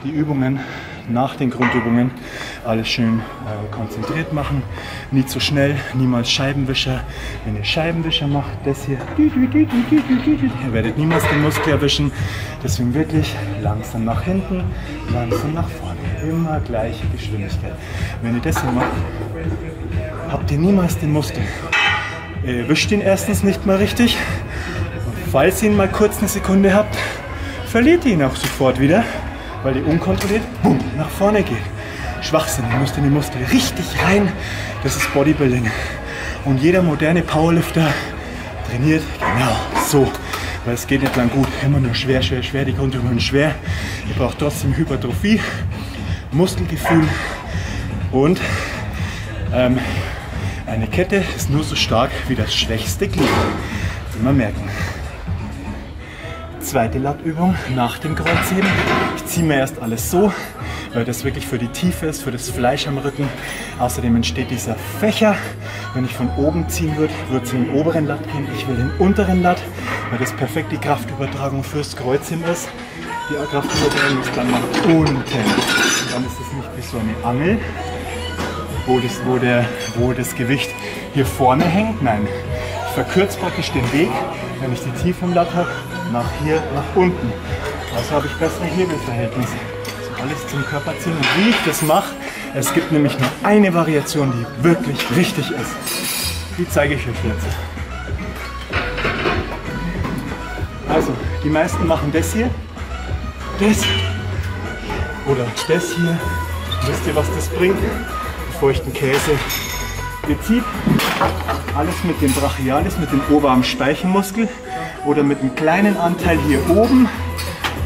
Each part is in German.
die Übungen nach den Grundübungen alles schön konzentriert machen. Nie zu schnell, niemals Scheibenwischer. Wenn ihr Scheibenwischer macht, das hier, ihr werdet niemals den Muskel erwischen. Deswegen wirklich langsam nach hinten, langsam nach vorne. Immer gleiche Geschwindigkeit. Wenn ihr das hier macht, habt ihr niemals den Muskel. Ihr erwischt ihn erstens nicht mal richtig. Und falls ihr ihn mal kurz eine Sekunde habt, verliert ihr ihn auch sofort wieder, weil ihr unkontrolliert boom, nach vorne geht. Schwachsinn, ihr müsst in die Muskeln richtig rein. Das ist Bodybuilding. Und jeder moderne Powerlifter trainiert genau so. Weil es geht nicht lang gut. Immer nur schwer, schwer, schwer. Die Grundübungen schwer. Ihr braucht trotzdem Hypertrophie, Muskelgefühl und eine Kette ist nur so stark wie das schwächste Glied. Immer merken. Zweite Lattübung nach dem Kreuzheben. Ich ziehe mir erst alles so, weil das wirklich für die Tiefe ist, für das Fleisch am Rücken. Außerdem entsteht dieser Fächer. Wenn ich von oben ziehen würde, würde es in den oberen Latt gehen. Ich will den unteren Latt, weil das perfekt die Kraftübertragung fürs Kreuzheben ist. Die Kraftübertragung ist dann nach unten. Und dann ist es nicht wie so eine Angel, wo das Gewicht hier vorne hängt. Nein, ich verkürze praktisch den Weg, wenn ich die Tiefe im Latt habe, nach hier, nach unten. Also habe ich bessere Hebelverhältnisse. So alles zum Körper ziehen. Und wie ich das mache, es gibt nämlich nur eine Variation, die wirklich richtig ist. Die zeige ich euch jetzt. Also, die meisten machen das hier, das oder das hier. Wisst ihr, was das bringt? Feuchten Käse. Ihr zieht alles mit dem Brachialis, mit dem Oberarm-Speichenmuskel oder mit einem kleinen Anteil hier oben.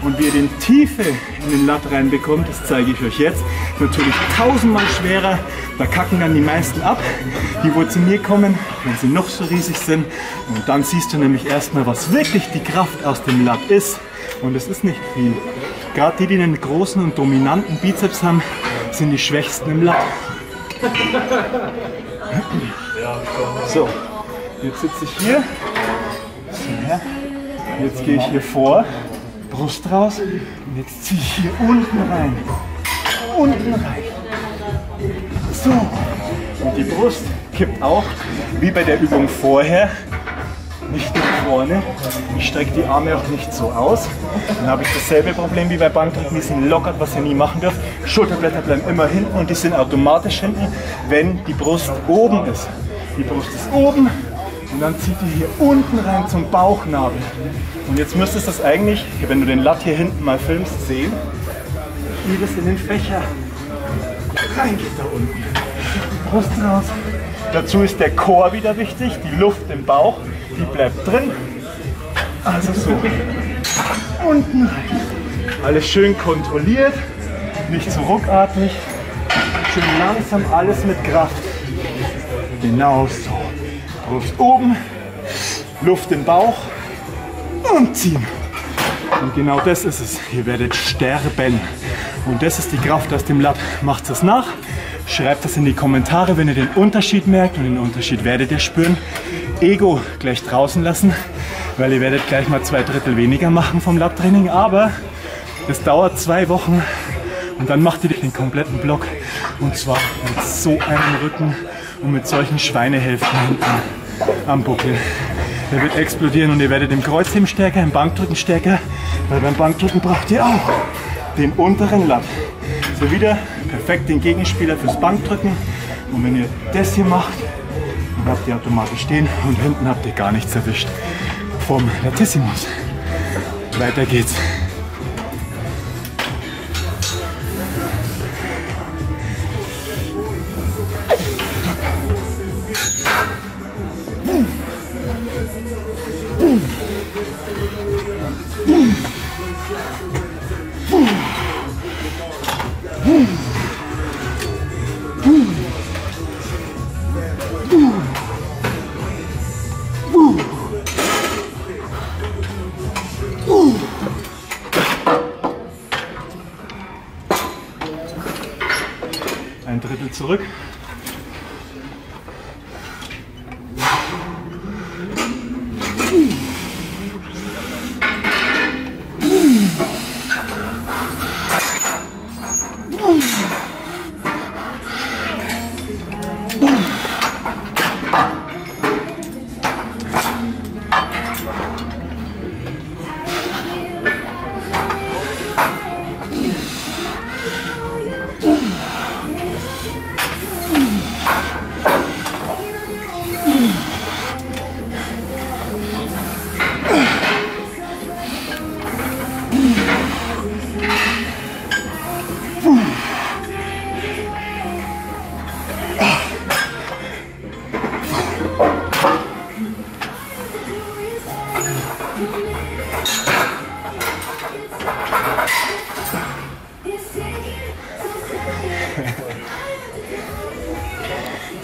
Und wie ihr den Tiefe in den Latt reinbekommt, das zeige ich euch jetzt. Natürlich tausendmal schwerer, da kacken dann die meisten ab, die wo zu mir kommen, wenn sie noch so riesig sind. Und dann siehst du nämlich erstmal, was wirklich die Kraft aus dem Latt ist. Und es ist nicht viel. Gerade die, die einen großen und dominanten Bizeps haben, sind die schwächsten im Latt. So, jetzt sitze ich hier. Jetzt gehe ich hier vor, Brust raus und jetzt ziehe ich hier unten rein. Unten rein. So, und die Brust kippt auch, wie bei der Übung vorher, nicht nach vorne. Ich strecke die Arme auch nicht so aus. Dann habe ich dasselbe Problem wie bei Bankdrücken, die sind lockert, was ihr nie machen dürft. Schulterblätter bleiben immer hinten und die sind automatisch hinten, wenn die Brust oben ist. Die Brust ist oben und dann zieht ihr hier unten rein zum Bauchnabel. Und jetzt müsstest du das eigentlich, wenn du den Latt hier hinten mal filmst, sehen, wie das in den Fächer reingeht da unten. Brust raus. Dazu ist der Core wieder wichtig, die Luft im Bauch, die bleibt drin. Also so. Unten rein. Alles schön kontrolliert, nicht zu ruckartig. Schön langsam, alles mit Kraft. Genau so. Brust oben, Luft im Bauch und ziehen. Und genau das ist es. Ihr werdet sterben. Und das ist die Kraft aus dem Latt. Macht es nach. Schreibt das in die Kommentare, wenn ihr den Unterschied merkt. Und den Unterschied werdet ihr spüren. Ego gleich draußen lassen, weil ihr werdet gleich mal 2/3 weniger machen vom Latttraining. Aber es dauert 2 Wochen und dann macht ihr den kompletten Block. Und zwar mit so einem Rücken und mit solchen Schweinehälften hinten am Buckel. Der wird explodieren und ihr werdet im Kreuzheben stärker, im Bankdrücken stärker, weil beim Bankdrücken braucht ihr auch den unteren Latt. So wieder perfekt den Gegenspieler fürs Bankdrücken. Und wenn ihr das hier macht, dann habt ihr automatisch stehen und hinten habt ihr gar nichts erwischt vom Latissimus. Weiter geht's. Ein Drittel zurück.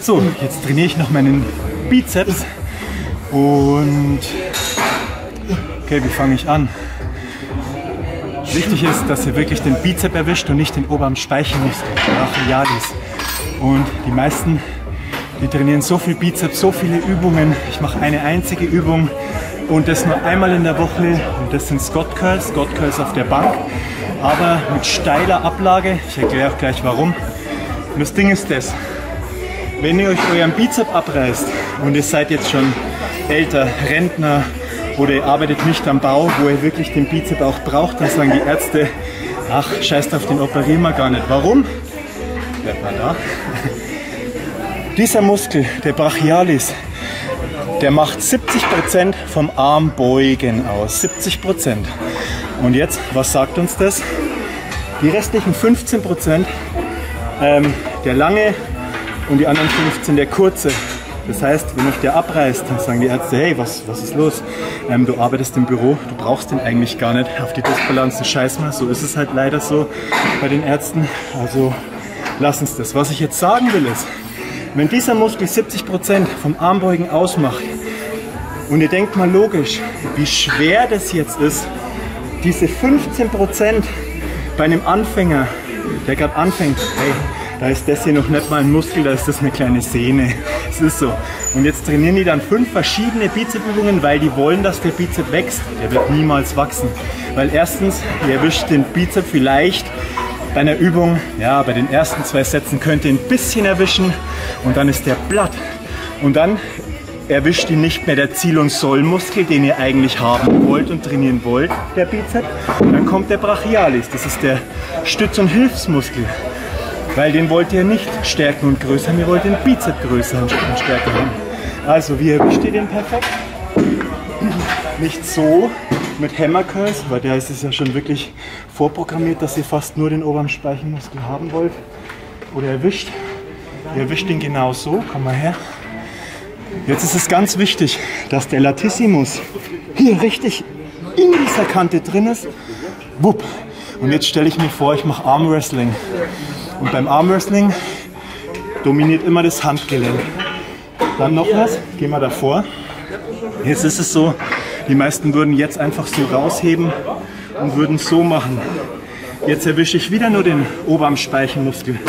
So, jetzt trainiere ich noch meinen Bizeps und okay, wie fange ich an? Wichtig ist, dass ihr wirklich den Bizeps erwischt und nicht den oberen Speichelmuskel, Brachialis. Und die meisten, die trainieren so viel Bizeps, so viele Übungen. Ich mache eine einzige Übung und das nur einmal in der Woche und das sind Scott Curls auf der Bank, aber mit steiler Ablage. Ich erkläre auch gleich warum. Und das Ding ist das. Wenn ihr euch euren Bizeps abreißt und ihr seid jetzt schon älter, Rentner oder ihr arbeitet nicht am Bau, wo ihr wirklich den Bizeps auch braucht, dann sagen die Ärzte, ach, scheiß auf den operieren wir gar nicht. Warum? Bleibt mal da. Dieser Muskel, der Brachialis, der macht 70% vom Armbeugen aus. 70%. Und jetzt, was sagt uns das? Die restlichen 15%, der lange und die anderen 15 der kurze. Das heißt, wenn euch der abreißt, dann sagen die Ärzte, hey, was ist los? Du arbeitest im Büro, du brauchst den eigentlich gar nicht. Auf die Disbalancen scheiß mal, so ist es halt leider so bei den Ärzten. Also lass uns das. Was ich jetzt sagen will ist, wenn dieser Muskel 70% vom Armbeugen ausmacht und ihr denkt mal logisch, wie schwer das jetzt ist, diese 15% bei einem Anfänger, der gerade anfängt, hey, da ist das hier noch nicht mal ein Muskel, da ist das eine kleine Sehne. Es ist so. Und jetzt trainieren die dann 5 verschiedene Bizepsübungen, weil die wollen, dass der Bizeps wächst. Der wird niemals wachsen. Weil erstens, ihr erwischt den Bizeps vielleicht bei einer Übung, ja, bei den ersten 2 Sätzen könnt ihr ihn ein bisschen erwischen und dann ist der platt. Und dann erwischt ihn nicht mehr der Ziel- und Sollmuskel, den ihr eigentlich haben wollt und trainieren wollt, der Bizeps. Und dann kommt der Brachialis, das ist der Stütz- und Hilfsmuskel. Weil den wollt ihr nicht stärken und größern, ihr wollt den Bizeps größer und stärker haben. Also, wie erwischt ihr den perfekt? Nicht so mit Hammer Curls, weil da ist es ja schon wirklich vorprogrammiert, dass ihr fast nur den oberen Speichelmuskel haben wollt. Oder ihr erwischt ihn genau so, komm mal her. Jetzt ist es ganz wichtig, dass der Latissimus hier richtig in dieser Kante drin ist. Wupp. Und jetzt stelle ich mir vor, ich mache Armwrestling. Und beim Armwrestling dominiert immer das Handgelenk. Dann noch was, gehen wir davor. Jetzt ist es so, die meisten würden jetzt einfach so rausheben und würden so machen. Jetzt erwische ich wieder nur den oberen Speichelmuskel.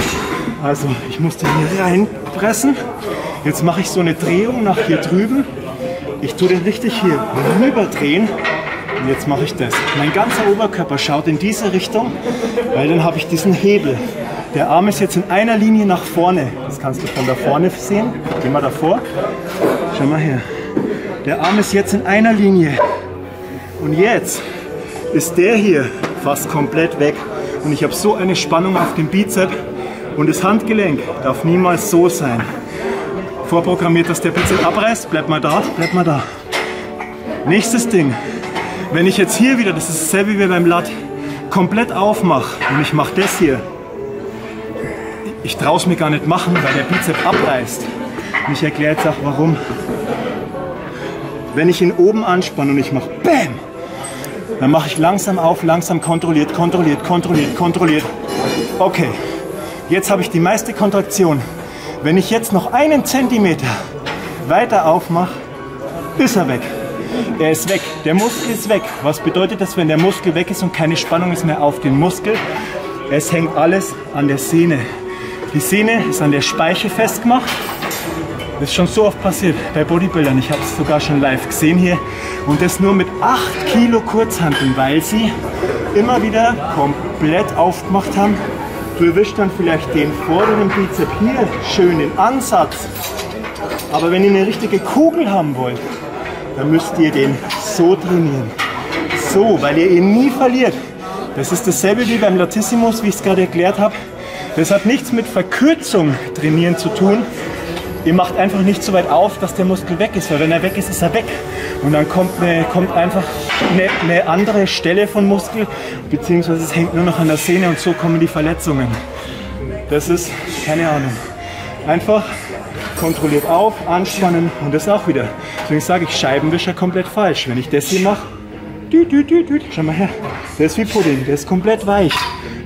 Also ich muss den hier reinpressen. Jetzt mache ich so eine Drehung nach hier drüben. Ich tue den richtig hier rüber drehen. Und jetzt mache ich das. Mein ganzer Oberkörper schaut in diese Richtung, weil dann habe ich diesen Hebel. Der Arm ist jetzt in einer Linie nach vorne. Das kannst du von da vorne sehen. Geh mal davor. Schau mal her. Der Arm ist jetzt in einer Linie. Und jetzt ist der hier fast komplett weg. Und ich habe so eine Spannung auf dem Bizeps. Und das Handgelenk darf niemals so sein. Vorprogrammiert, dass der Bizeps abreißt. Bleib mal da, bleib mal da. Nächstes Ding. Wenn ich jetzt hier wieder, das ist dasselbe wie beim Lat, komplett aufmache und ich mache das hier. Ich traue es mir gar nicht machen, weil der Bizeps abreißt. Und ich erkläre jetzt auch warum. Wenn ich ihn oben anspanne und ich mache BÄM, dann mache ich langsam auf, langsam kontrolliert, kontrolliert, kontrolliert, kontrolliert. Okay, jetzt habe ich die meiste Kontraktion. Wenn ich jetzt noch einen Zentimeter weiter aufmache, ist er weg. Er ist weg. Der Muskel ist weg. Was bedeutet das, wenn der Muskel weg ist und keine Spannung ist mehr auf den Muskel? Es hängt alles an der Sehne. Die Sehne ist an der Speiche festgemacht. Das ist schon so oft passiert bei Bodybuildern. Ich habe es sogar schon live gesehen hier. Und das nur mit 8 Kilo Kurzhanteln, weil sie immer wieder komplett aufgemacht haben. Du erwischst dann vielleicht den vorderen Bizeps hier schön den Ansatz. Aber wenn ihr eine richtige Kugel haben wollt, dann müsst ihr den so trainieren. So, weil ihr ihn nie verliert. Das ist dasselbe wie beim Latissimus, wie ich es gerade erklärt habe. Das hat nichts mit Verkürzung trainieren zu tun. Ihr macht einfach nicht so weit auf, dass der Muskel weg ist, weil wenn er weg ist, ist er weg. Und dann kommt einfach eine andere Stelle von Muskel, beziehungsweise es hängt nur noch an der Sehne und so kommen die Verletzungen. Das ist, keine Ahnung, einfach kontrolliert auf, anspannen und das auch wieder. Deswegen sage ich, Scheibenwischer komplett falsch. Wenn ich das hier mache, schau mal her, der ist wie Pudding, der ist komplett weich.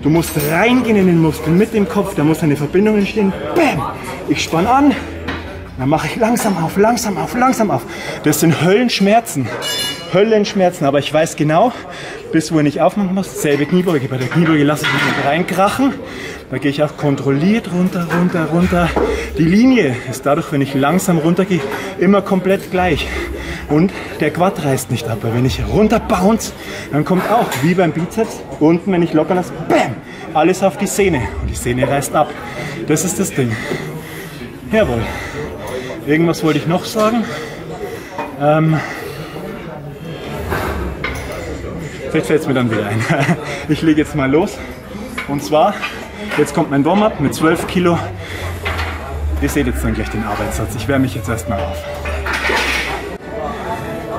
Du musst reingehen in den Muskel mit dem Kopf, da muss eine Verbindung entstehen. Bam! Ich spanne an, dann mache ich langsam auf, langsam auf, langsam auf. Das sind Höllenschmerzen. Höllenschmerzen, aber ich weiß genau, bis wo ich nicht aufmachen muss, selbe Kniebeuge. Bei der Kniebeuge lasse ich mich nicht reinkrachen. Da gehe ich auch kontrolliert runter, runter, runter. Die Linie ist dadurch, wenn ich langsam runter gehe, immer komplett gleich. Und der Quad reißt nicht ab. Weil wenn ich runter bounce, dann kommt auch, wie beim Bizeps, unten, wenn ich locker lasse, bam, alles auf die Sehne. Und die Sehne reißt ab. Das ist das Ding. Jawohl. Irgendwas wollte ich noch sagen. Vielleicht fällt es mir dann wieder ein. Ich lege jetzt mal los. Und zwar, jetzt kommt mein Warm-up mit 12 Kilo. Ihr seht jetzt dann gleich den Arbeitssatz. Ich wärme mich jetzt erstmal auf.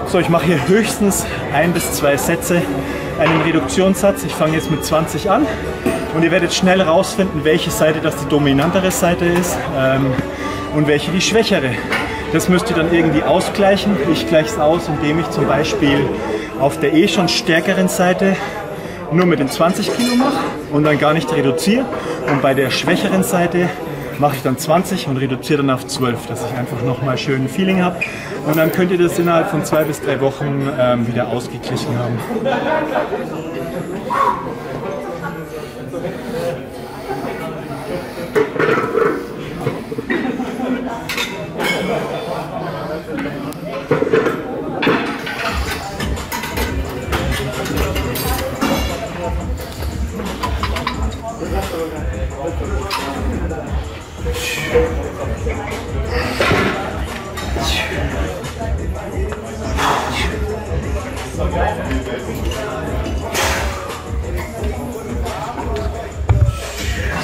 So, ich mache hier höchstens 1 bis 2 Sätze, einen Reduktionssatz. Ich fange jetzt mit 20 an und ihr werdet schnell rausfinden, welche Seite das die dominantere Seite ist und welche die schwächere. Das müsst ihr dann irgendwie ausgleichen. Ich gleiche es aus, indem ich zum Beispiel auf der schon stärkeren Seite nur mit den 20 Kilo mache und dann gar nicht reduziere. Und bei der schwächeren Seite mache ich dann 20 und reduziere dann auf 12, dass ich einfach nochmal schön ein Feeling habe. Und dann könnt ihr das innerhalb von 2 bis 3 Wochen wieder ausgeglichen haben.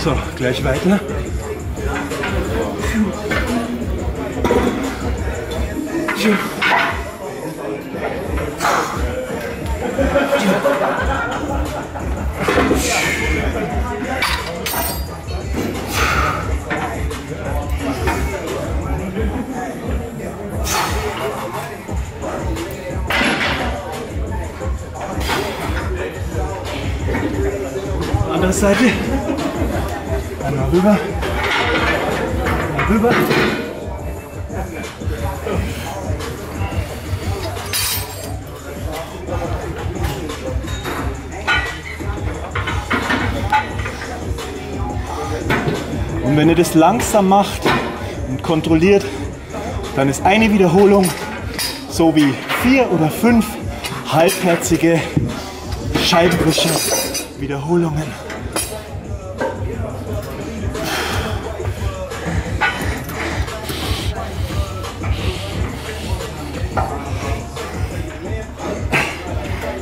So, gleich weiter. Andere Seite. Einmal rüber. Einmal rüber. Und wenn ihr das langsam macht und kontrolliert, dann ist eine Wiederholung so wie 4 oder 5 halbherzige Scheibenwischer-Wiederholungen.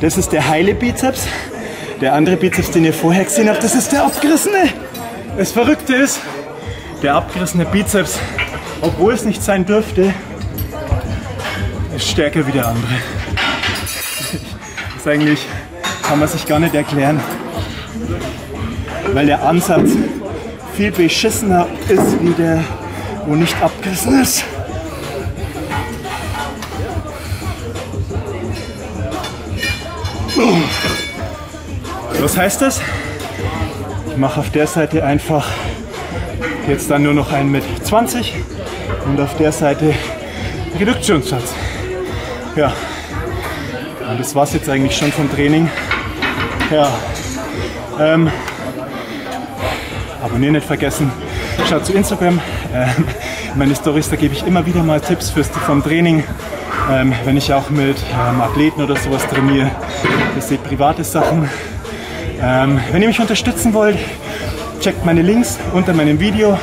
Das ist der heile Bizeps. Der andere Bizeps, den ihr vorher gesehen habt, das ist der abgerissene. Das Verrückte ist, der abgerissene Bizeps, obwohl es nicht sein dürfte, ist stärker wie der andere. Das eigentlich kann man sich gar nicht erklären, weil der Ansatz viel beschissener ist wie der, wo nicht abgerissen ist. Was heißt das? Ich mache auf der Seite einfach jetzt dann nur noch einen mit 20 und auf der Seite Reduktionssatz. Ja, und das war es jetzt eigentlich schon vom Training. Ja, abonnieren nicht vergessen. Schaut zu Instagram. Meine Storys, da gebe ich immer wieder mal Tipps vom Training. Wenn ich auch mit Athleten oder sowas trainiere. Ihr seht private Sachen. Wenn ihr mich unterstützen wollt, checkt meine Links unter meinem Video.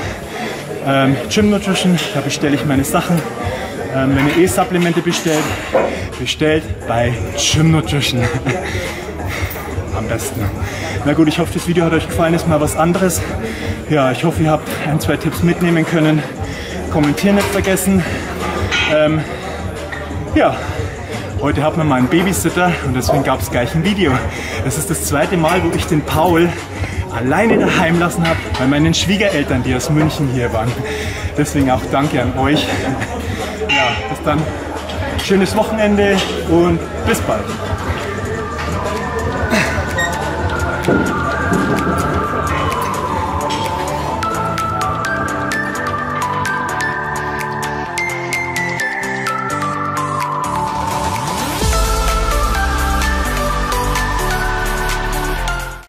Gym Nutrition, da bestelle ich meine Sachen. Wenn ihr Supplemente bestellt, bestellt bei Gym Nutrition. Am besten. Na gut, ich hoffe, das Video hat euch gefallen, ist mal was anderes. Ja, ich hoffe, ihr habt ein, zwei Tipps mitnehmen können. Kommentieren nicht vergessen. Ja, heute hat man mal einen Babysitter und deswegen gab es gleich ein Video. Das ist das zweite Mal, wo ich den Paul alleine daheim lassen habe, bei meinen Schwiegereltern, die aus München hier waren. Deswegen auch danke an euch. Ja, bis dann. Schönes Wochenende und bis bald.